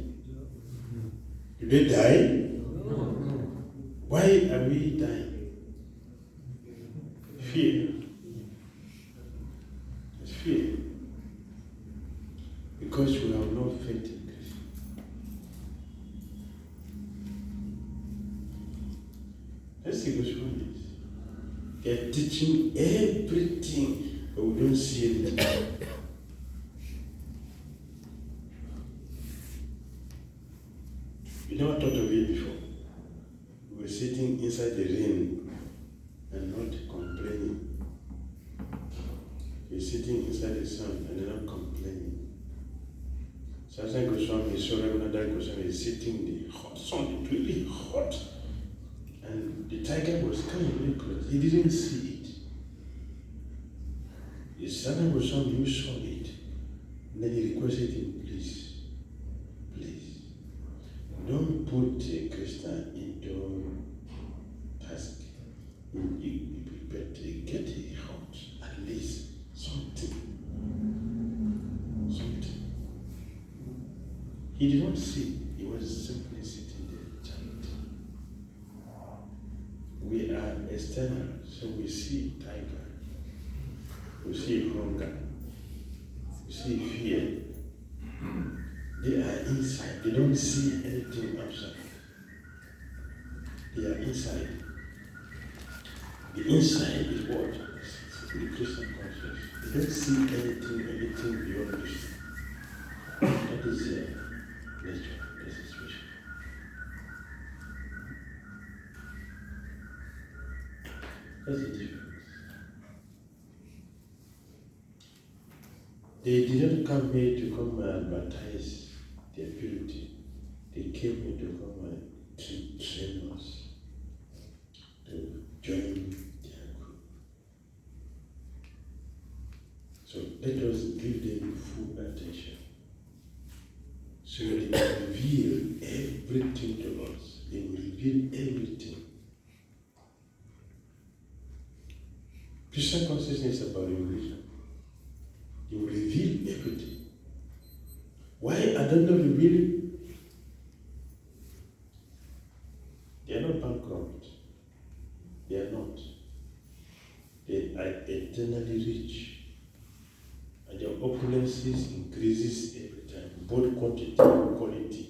Did they die? Why are we dying? Fear. It's fear. Because we have no faith in Krishna. Let's see which one is. They're teaching everything, but we don't see it. We never thought of it before. We were sitting inside the rain and not complaining. We're sitting inside the sun and not complaining. Sasan Goswami, Swaminatha Goswami is sitting in the hot sun, it's really hot. And the tiger was coming very close. He didn't see it. It's Sasan Goswami who saw it. And then he requested him, please, don't put Krishna into task. You better get a hot, at least something. He did not see, he was simply sitting there chanting. We are external, so we see tiger, we see hunger, we see fear. They are inside, they don't see anything outside. They are inside. The inside is what? The Christian consciousness. They don't see anything beyond Krishna. That is nature, that is situation. That's the difference. They did not come here to come and baptize their purity. They came here to come and train us, to join their group. So let us give them full attention. So they will reveal everything to us. They will reveal everything. Christian consciousness is about revelation. They will reveal everything. Why are they not revealing? They are not bankrupt. They are not. They are eternally rich. And their opulences increases every time, both quantity and quality.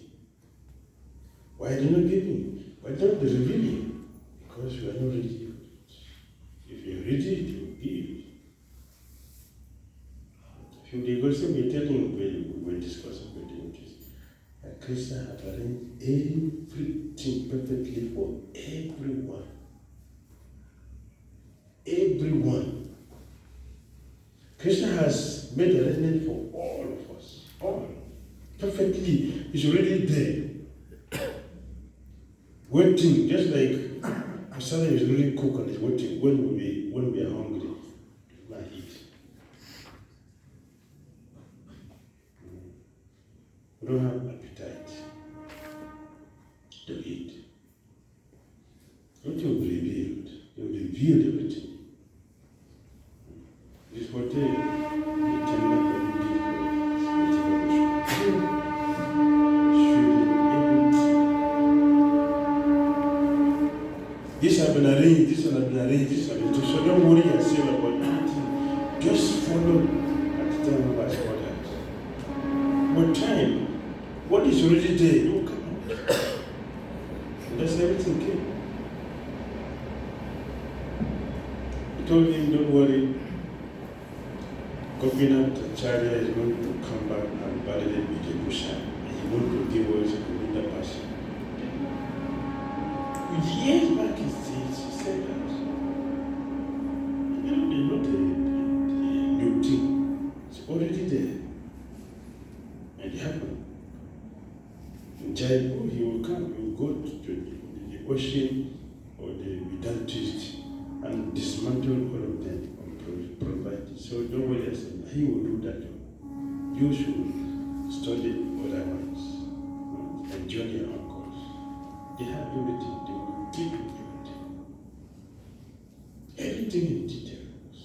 Why are they not giving? Why don't they revealing? Because we are not ready. If you're ready to give. The Goswami were telling, we were discussing with him, that Krishna had arranged everything perfectly for everyone. Everyone. Krishna has made arrangement for all of us. All. Perfectly. He's already there. Waiting, just like Asana is really cook and is waiting when we are hungry. To eat. We don't have appetite to eat. Everything will be revealed. They will reveal everything. This hotel, they cannot believe this have been arranged, this one have been arranged, this one have been. So don't worry yourself about anything. Just follow at the time of our orders. With time, what is already there, it will come out. And that's everything came. He told him, don't worry, Gopinath Acharya is going to come back and validate Vijayabhushan. He won't to give us a Govinda Pasha. Years back, he said that. It's not a new thing. It's already there. And it happened. In Jaipur, he will come, he will go to the ocean or the Vedantist and dismantle all of them and provide it. So don't worry yourself. He will do that job. You should study other ones and join your uncles. They have everything. They will give you everything. Everything in details.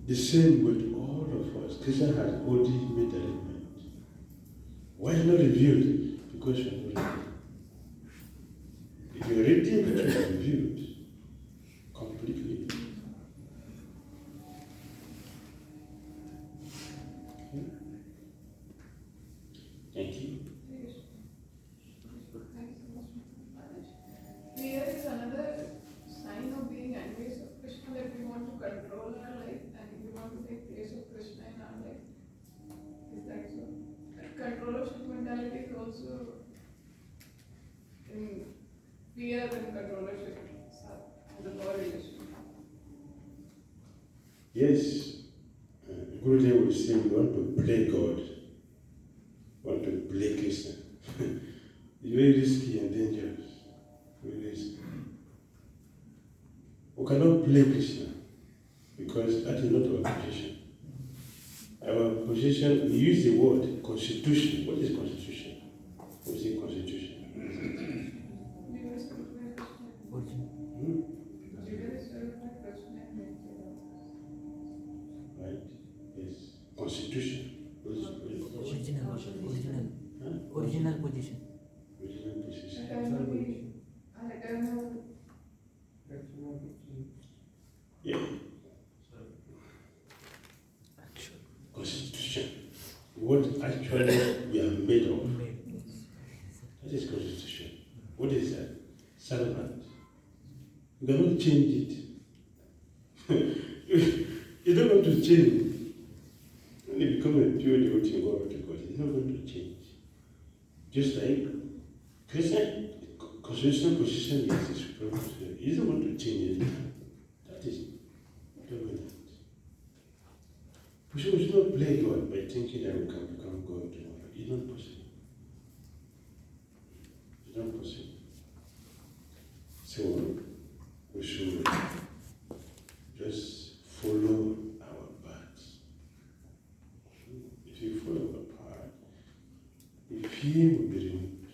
The same with all of us. Krishna has already made arrangement. Why not revealed? Because you are not ready. If you are ready, it will be revealed completely. Okay. Thank you. Fear is another sign of being envious of Krishna, that we want to control our life and we want to take place of Krishna in our life. Is that so? That controllership mentality is also in fear and controllership in the law relation. Yes, Gurudev will say we want to play God, want to play Krishna. It's very risky and dangerous. Very risky. We cannot play Krishna because that is not our position. Our position, we use the word constitution. What is constitution? What is constitution? Right? Yes. Constitution. What is Original Huh? position. Original position. Yeah. Constitution. What actually we are made of. That is constitution. What is that? Servant. You cannot change it. You don't want to change. When you become a pure devotee and go over to God, it's not going to change. Just like Krishna, constitutional position is the supreme position. He doesn't want to change it. That is dominant. We should not play God by thinking that we can become God tomorrow. It's not possible. It's not possible. So we should just follow our paths. If you follow our path, the fear will be removed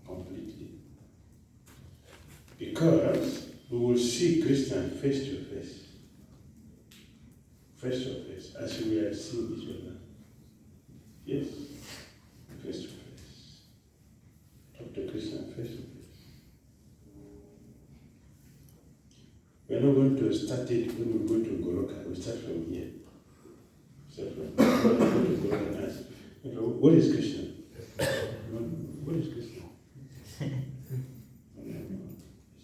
completely. Because we will see Krishna face to face. Face to face, as we are seeing each other. Yes, face to face. Talk to Krishna face to face. We are not going to start it when we go to Goroka. We start from here. Start from here. We go to Goroka and ask, what is Krishna? What is Krishna?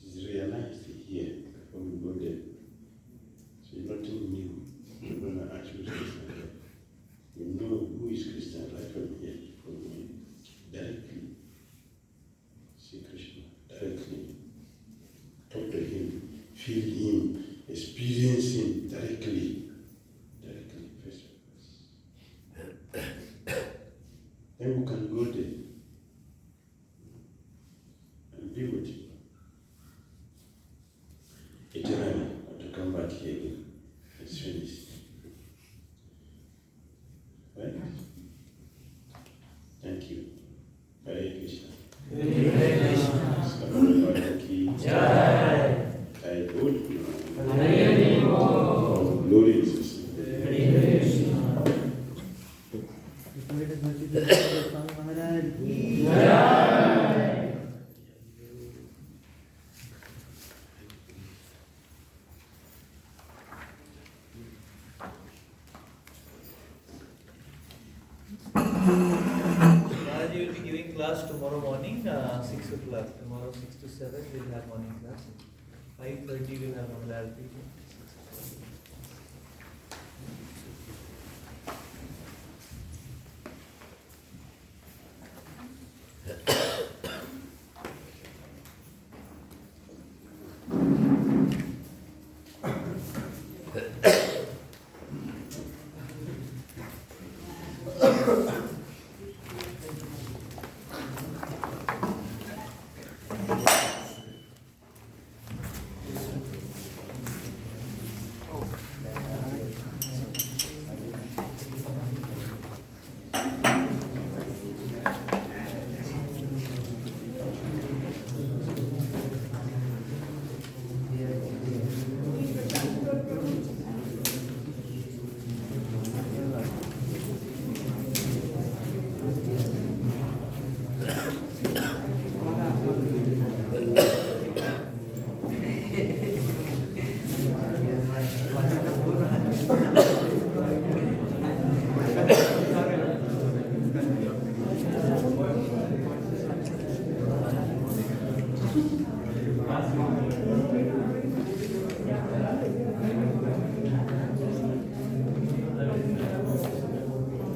It's realized here when we go there. So it's nothing new. We're going to ask who is Krishna. We know who is Krishna right from here, from here. Directly. See Krishna. Directly. Talk to him. Feel him. Experience him directly. Directly, face to face. Then we can go there. की Maharaj will be giving class tomorrow morning, 6 o'clock. Tomorrow 6 to 7 we will have morning class. 5:30 we will have Mangalarti.